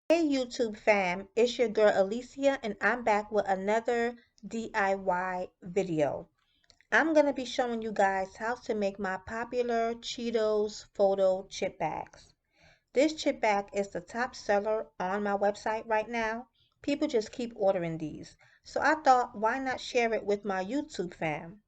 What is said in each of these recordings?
Hey YouTube fam, it's your girl Alicia and I'm back with another DIY video. I'm going to be showing you guys how to make my popular Cheetos photo chip bags. This chip bag is the top seller on my website right now. People just keep ordering these. So I thought, why not share it with my YouTube fam?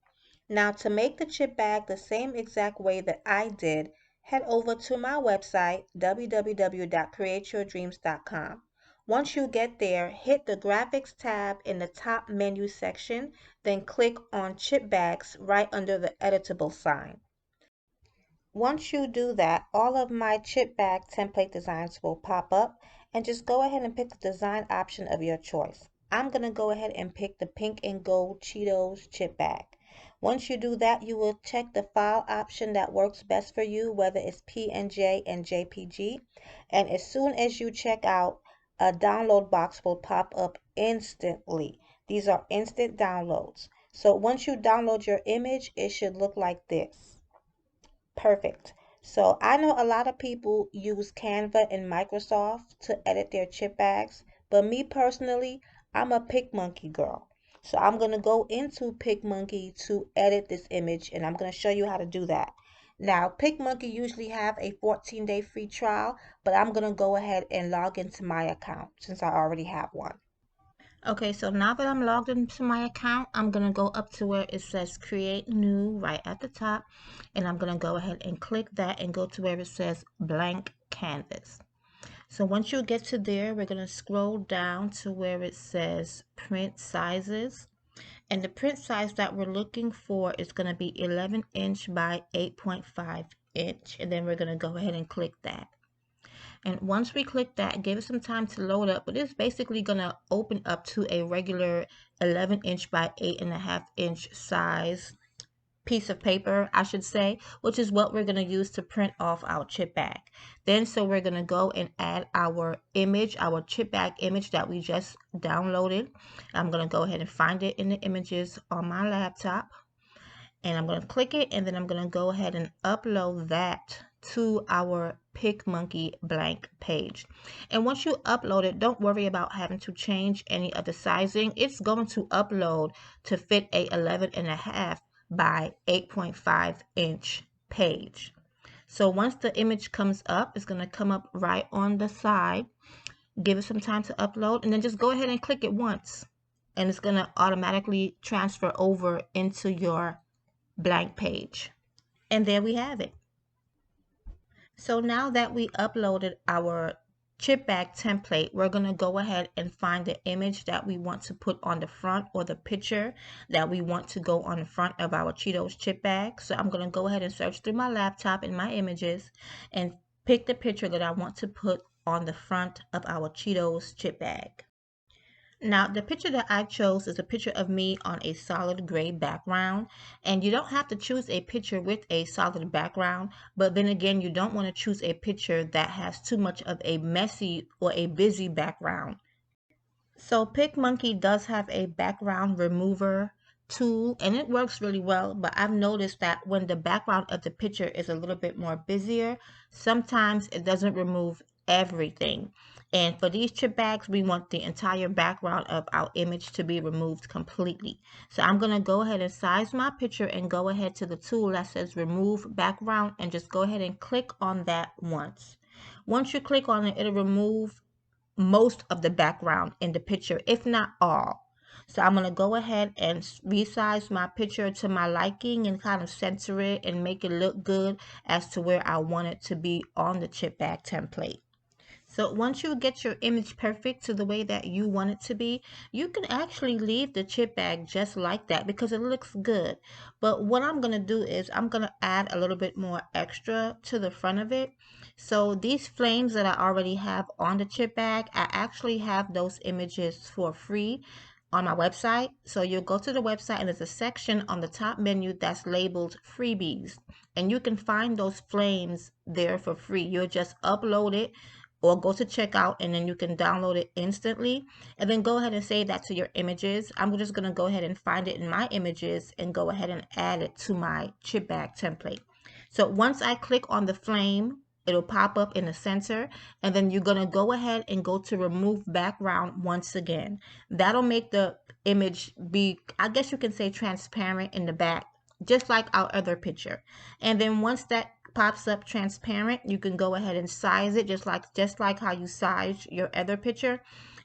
Now to make the chip bag the same exact way that I did, head over to my website www.createyourdreams.com. Once you get there, hit the graphics tab in the top menu section, then click on chip bags right under the editable sign. Once you do that, all of my chip bag template designs will pop up and just go ahead and pick the design option of your choice. I'm going to go ahead and pick the pink and gold Cheetos chip bag. Once you do that, you will check the file option that works best for you, whether it's PNG and JPG. And as soon as you check out, a download box will pop up instantly. These are instant downloads. So once you download your image, it should look like this. Perfect. So I know a lot of people use Canva and Microsoft to edit their chip bags, but me personally, I'm a PicMonkey girl. So I'm going to go into PicMonkey to edit this image and I'm going to show you how to do that. Now, PicMonkey usually have a 14-day free trial, but I'm going to go ahead and log into my account since I already have one. Okay, so now that I'm logged into my account, I'm going to go up to where it says create new right at the top. And I'm going to go ahead and click that and go to where it says blank canvas. So once you get to there, we're going to scroll down to where it says print sizes. And the print size that we're looking for is going to be 11 inch by 8.5 inch. And then we're going to go ahead and click that. And once we click that, give it some time to load up, but it's basically going to open up to a regular 11 inch by 8.5 inch size piece of paper, I should say, which is what we're going to use to print off our chip bag. Then, so we're going to go and add our image, our chip bag image that we just downloaded. I'm going to go ahead and find it in the images on my laptop. And I'm going to click it, and then I'm going to go ahead and upload that to our PicMonkey blank page. And once you upload it, don't worry about having to change any of the sizing. It's going to upload to fit a 11.5 by 8.5 inch page. So once the image comes up, it's going to come up right on the side. Give it some time to upload, and then just go ahead and click it once. And it's going to automatically transfer over into your blank page. And there we have it. So now that we uploaded our chip bag template, we're going to go ahead and find the image that we want to put on the front, or the picture that we want to go on the front of our Cheetos chip bag. So I'm going to go ahead and search through my laptop in my images and pick the picture that I want to put on the front of our Cheetos chip bag. Now, the picture that I chose is a picture of me on a solid gray background, and you don't have to choose a picture with a solid background, but then again, you don't want to choose a picture that has too much of a messy or a busy background. So PicMonkey does have a background remover tool, and it works really well, but I've noticed that when the background of the picture is a little bit more busier, sometimes it doesn't remove everything. And for these chip bags, we want the entire background of our image to be removed completely. So I'm going to go ahead and size my picture and go ahead to the tool that says remove background and just go ahead and click on that once. Once you click on it, it'll remove most of the background in the picture, if not all. So I'm going to go ahead and resize my picture to my liking and kind of center it and make it look good as to where I want it to be on the chip bag template. So once you get your image perfect to the way that you want it to be, you can actually leave the chip bag just like that because it looks good. But what I'm going to do is I'm going to add a little bit more extra to the front of it. So these flames that I already have on the chip bag, I actually have those images for free on my website. So you'll go to the website and there's a section on the top menu that's labeled freebies. And you can find those flames there for free. You'll just upload it or go to checkout and then you can download it instantly, and then go ahead and save that to your images. I'm just going to go ahead and find it in my images and go ahead and add it to my chip bag template. So once I click on the flame It'll pop up in the center, and then you're gonna go ahead and go to remove background once again. That'll make the image be, I guess you can say, transparent in the back, just like our other picture. And then once that pops up transparent, you can go ahead and size it just like how you size your other picture,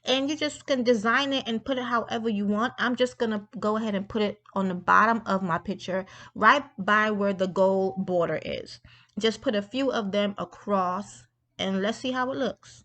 and you just can design it and put it however you want. I'm just gonna go ahead and put it on the bottom of my picture, right by where the gold border is. Just put a few of them across, and let's see how it looks.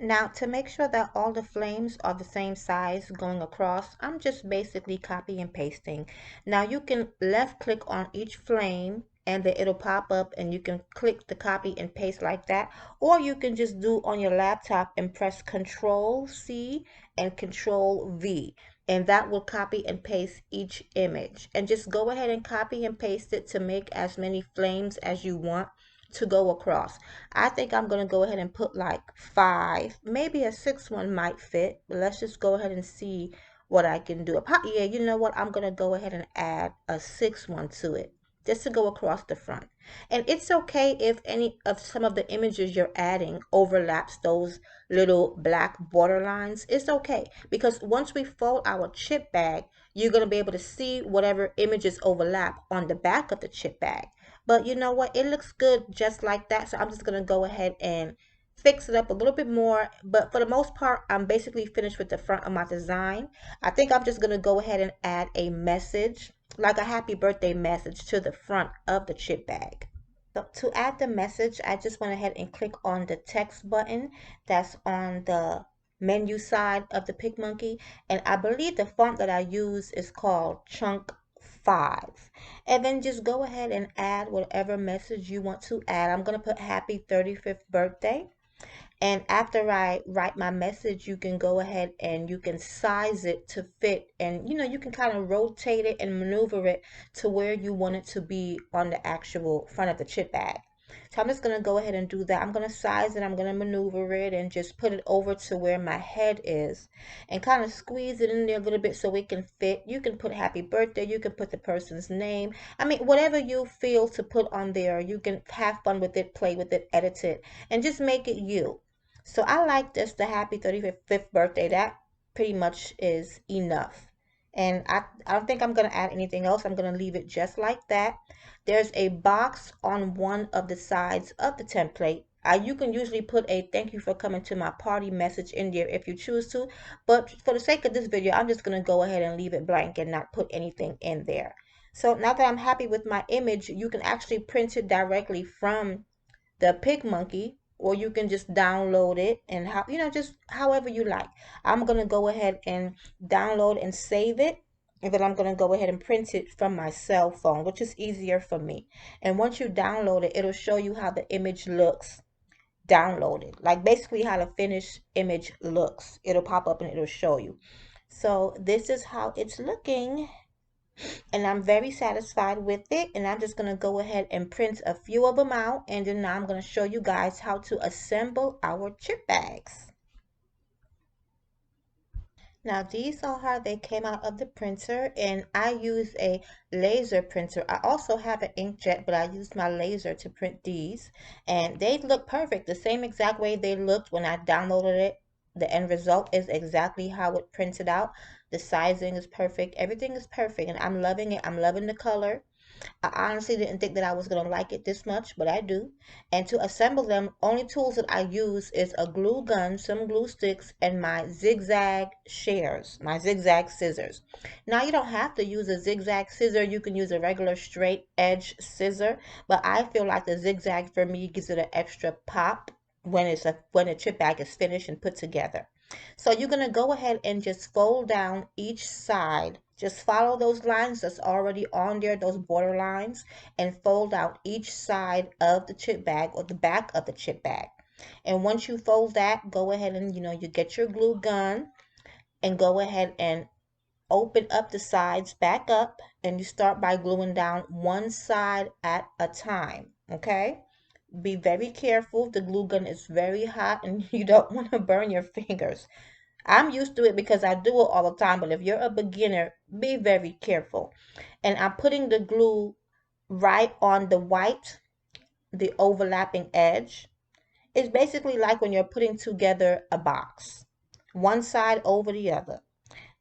Now, to make sure that all the flames are the same size going across, I'm just basically copy and pasting. Now, you can left click on each flame and then it'll pop up and you can click the copy and paste like that. Or you can just do on your laptop and press Control C and Control V. And that will copy and paste each image. And just go ahead and copy and paste it to make as many flames as you want to go across. I think I'm going to go ahead and put like 5, maybe a 6th one might fit, but let's just go ahead and see what I can do. Yeah, you know what? I'm going to go ahead and add a 6th one to it just to go across the front. And it's okay if any of some of the images you're adding overlaps those little black border lines. It's okay, because once we fold our chip bag, you're going to be able to see whatever images overlap on the back of the chip bag. But you know what? It looks good just like that. So I'm just going to go ahead and fix it up a little bit more. But for the most part, I'm basically finished with the front of my design. I think I'm just going to go ahead and add a message, like a happy birthday message, to the front of the chip bag. So to add the message, I just went ahead and click on the text button that's on the menu side of the PicMonkey, and I believe the font that I use is called Chunk 5. And then just go ahead and add whatever message you want to add. I'm going to put happy 35th birthday. And after I write my message, you can go ahead and you can size it to fit, and you can kind of rotate it and maneuver it to where you want it to be on the actual front of the chip bag. So I'm just going to go ahead and do that. I'm going to size it, I'm going to maneuver it, and just put it over to where my head is and kind of squeeze it in there a little bit so it can fit. You can put happy birthday, you can put the person's name. I mean, whatever you feel to put on there, you can have fun with it, play with it, edit it, and just make it you. So I like this, the happy 35th birthday. That pretty much is enough. And I don't think I'm going to add anything else. I'm going to leave it just like that. There's a box on one of the sides of the template. You can usually put a thank you for coming to my party message in there if you choose to. But for the sake of this video, I'm just going to go ahead and leave it blank and not put anything in there. So now that I'm happy with my image, you can actually print it directly from the PicMonkey, or you can just download it, and just however you like. I'm gonna go ahead and download and save it, and then I'm gonna go ahead and print it from my cell phone, which is easier for me. And once you download it, it'll show you how the image looks downloaded, like basically how the finished image looks. It'll pop up and it'll show you. So this is how it's looking, and I'm very satisfied with it. And I'm just going to go ahead and print a few of them out, and then now I'm going to show you guys how to assemble our chip bags. Now these are how they came out of the printer, and I use a laser printer. I also have an inkjet, but I used my laser to print these, and they look perfect, the same exact way they looked when I downloaded it. The end result is exactly how it printed out. The sizing is perfect, everything is perfect, and I'm loving it. I'm loving the color. I honestly didn't think that I was going to like it this much, but I do. And to assemble them, only tools that I use is a glue gun, some glue sticks, and my zigzag shears, my zigzag scissors. Now, you don't have to use a zigzag scissor. You can use a regular straight edge scissor, but I feel like the zigzag for me gives it an extra pop when a chip bag is finished and put together. So you're going to go ahead and just fold down each side. Just follow those lines that's already on there, those border lines, and fold out each side of the chip bag, or the back of the chip bag. And once you fold that, go ahead and, you get your glue gun and go ahead and open up the sides back up, and you start by gluing down one side at a time, okay? Be very careful. The glue gun is very hot and you don't want to burn your fingers. I'm used to it because I do it all the time, but if you're a beginner, be very careful. And I'm putting the glue right on the white, the overlapping edge. It's basically like when you're putting together a box, one side over the other.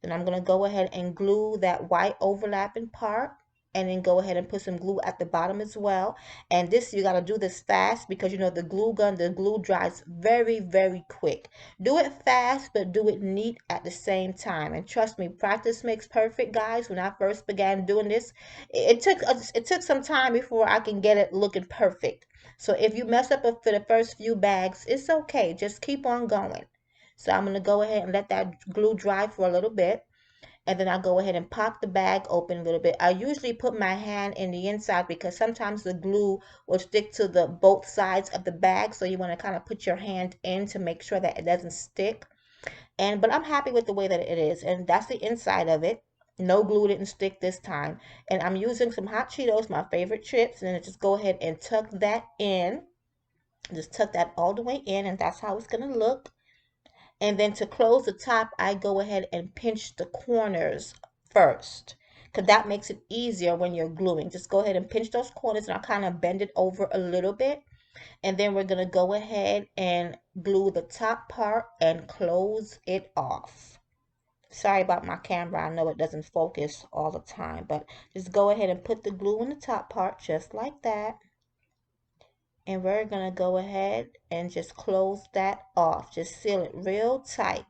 Then I'm going to go ahead and glue that white overlapping part, and then go ahead and put some glue at the bottom as well. And this, you got to do this fast because you know the glue gun, the glue dries very, very quick. Do it fast, but do it neat at the same time. And trust me, practice makes perfect, guys. When I first began doing this, it took some time before I can get it looking perfect. So if you mess up for the first few bags, it's okay. Just keep on going. So I'm going to go ahead and let that glue dry for a little bit. And then I'll go ahead and pop the bag open a little bit. I usually put my hand in the inside because sometimes the glue will stick to the both sides of the bag. So you want to kind of put your hand in to make sure that it doesn't stick. But I'm happy with the way that it is. And that's the inside of it. No glue didn't stick this time. And I'm using some hot Cheetos, my favorite chips. And then just go ahead and tuck that in. Just tuck that all the way in, and that's how it's going to look. And then to close the top, I go ahead and pinch the corners first, because that makes it easier when you're gluing. Just go ahead and pinch those corners, and I'll kind of bend it over a little bit. And then we're going to go ahead and glue the top part and close it off. Sorry about my camera. I know it doesn't focus all the time, but just go ahead and put the glue in the top part just like that. And we're going to go ahead and just close that off. Just seal it real tight.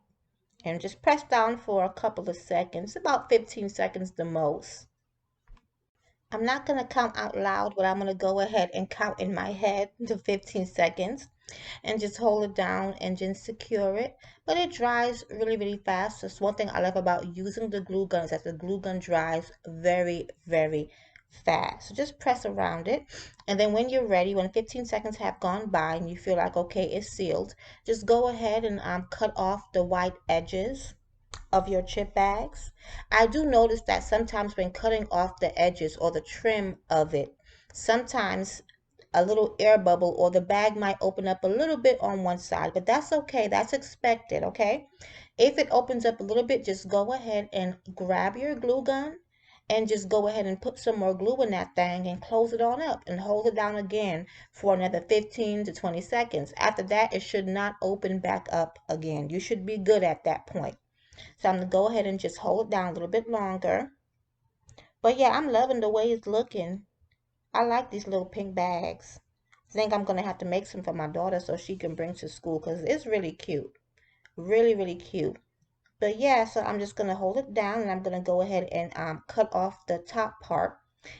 And just press down for a couple of seconds, about 15 seconds the most. I'm not going to count out loud, but I'm going to go ahead and count in my head to 15 seconds and just hold it down and just secure it. But it dries really, really fast. That's one thing I love about using the glue gun, is that the glue gun dries very, very fast. So just press around it, and then when you're ready, when 15 seconds have gone by and you feel like okay, it's sealed, just go ahead and cut off the white edges of your chip bags. I do notice that sometimes when cutting off the edges or the trim of it, sometimes a little air bubble or the bag might open up a little bit on one side, but that's okay. That's expected, okay? If it opens up a little bit, just go ahead and grab your glue gun and just go ahead and put some more glue in that thing and close it on up and hold it down again for another 15 to 20 seconds. After that, it should not open back up again. You should be good at that point. So I'm going to go ahead and just hold it down a little bit longer. But yeah, I'm loving the way it's looking. I like these little pink bags. I think I'm going to have to make some for my daughter so she can bring to school because it's really cute. Really, really cute. But yeah, so I'm just going to hold it down and I'm going to go ahead and cut off the top part.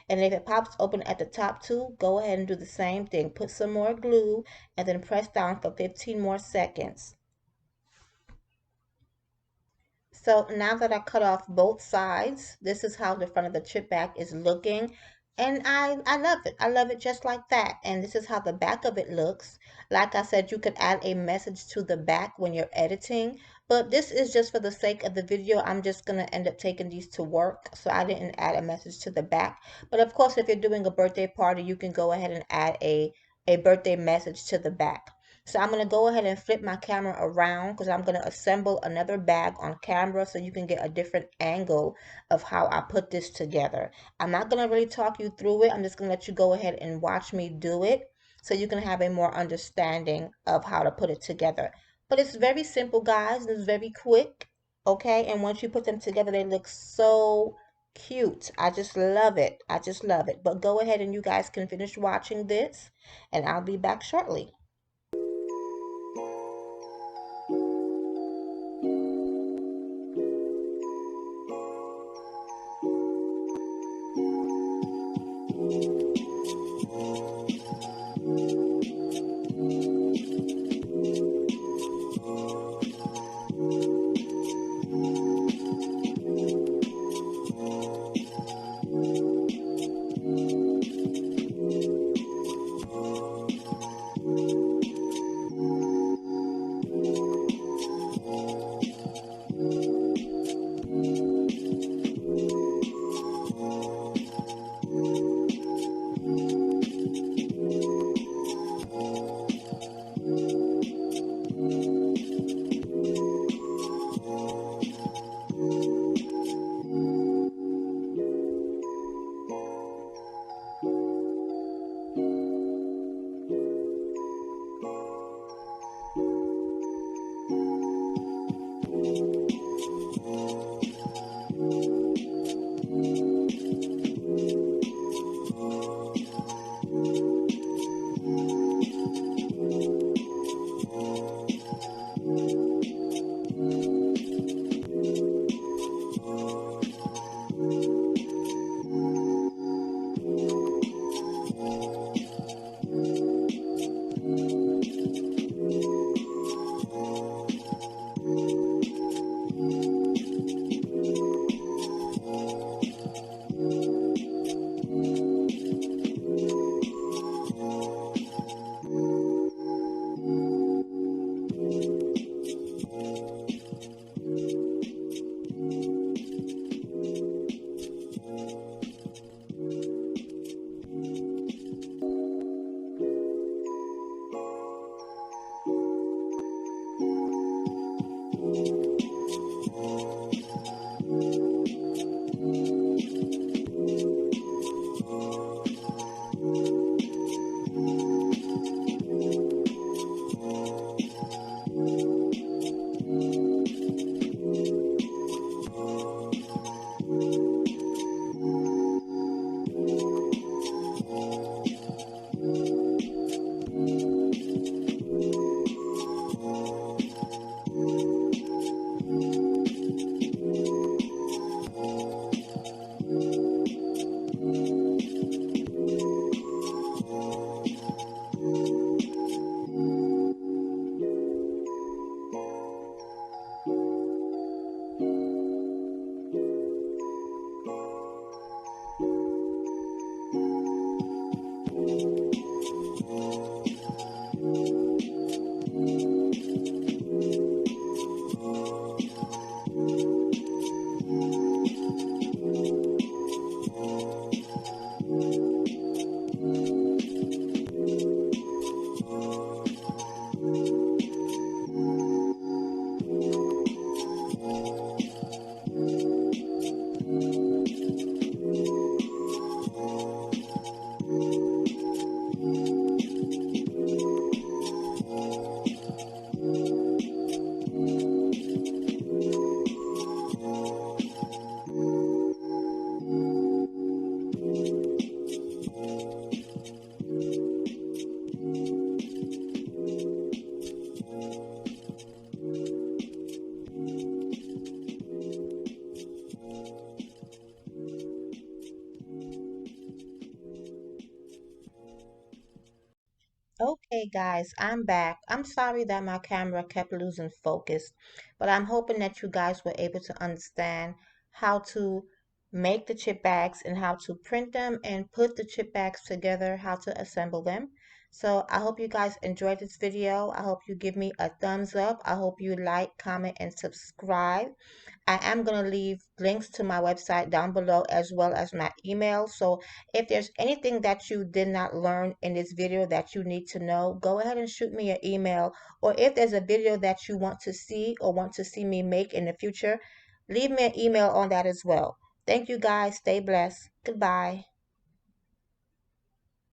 And if it pops open at the top too, go ahead and do the same thing. Put some more glue and then press down for 15 more seconds. So now that I cut off both sides, this is how the front of the chip bag is looking. And I love it. I love it just like that. And this is how the back of it looks. Like I said, you could add a message to the back when you're editing. But this is just for the sake of the video. I'm just going to end up taking these to work. So I didn't add a message to the back. But of course, if you're doing a birthday party, you can go ahead and add a birthday message to the back. So I'm going to go ahead and flip my camera around because I'm going to assemble another bag on camera so you can get a different angle of how I put this together. I'm not going to really talk you through it. I'm just going to let you go ahead and watch me do it so you can have a more understanding of how to put it together. But it's very simple, guys. It's very quick, okay? And once you put them together, they look so cute. I just love it. I just love it. But go ahead and you guys can finish watching this, and I'll be back shortly. Okay, guys, I'm back. I'm sorry that my camera kept losing focus, but I'm hoping that you guys were able to understand how to make the chip bags and how to print them and put the chip bags together, how to assemble them. So I hope you guys enjoyed this video. I hope you give me a thumbs up. I hope you like, comment, and subscribe. I am going to leave links to my website down below as well as my email. So if there's anything that you did not learn in this video that you need to know, go ahead and shoot me an email. Or if there's a video that you want to see or want to see me make in the future, leave me an email on that as well. Thank you guys. Stay blessed. Goodbye.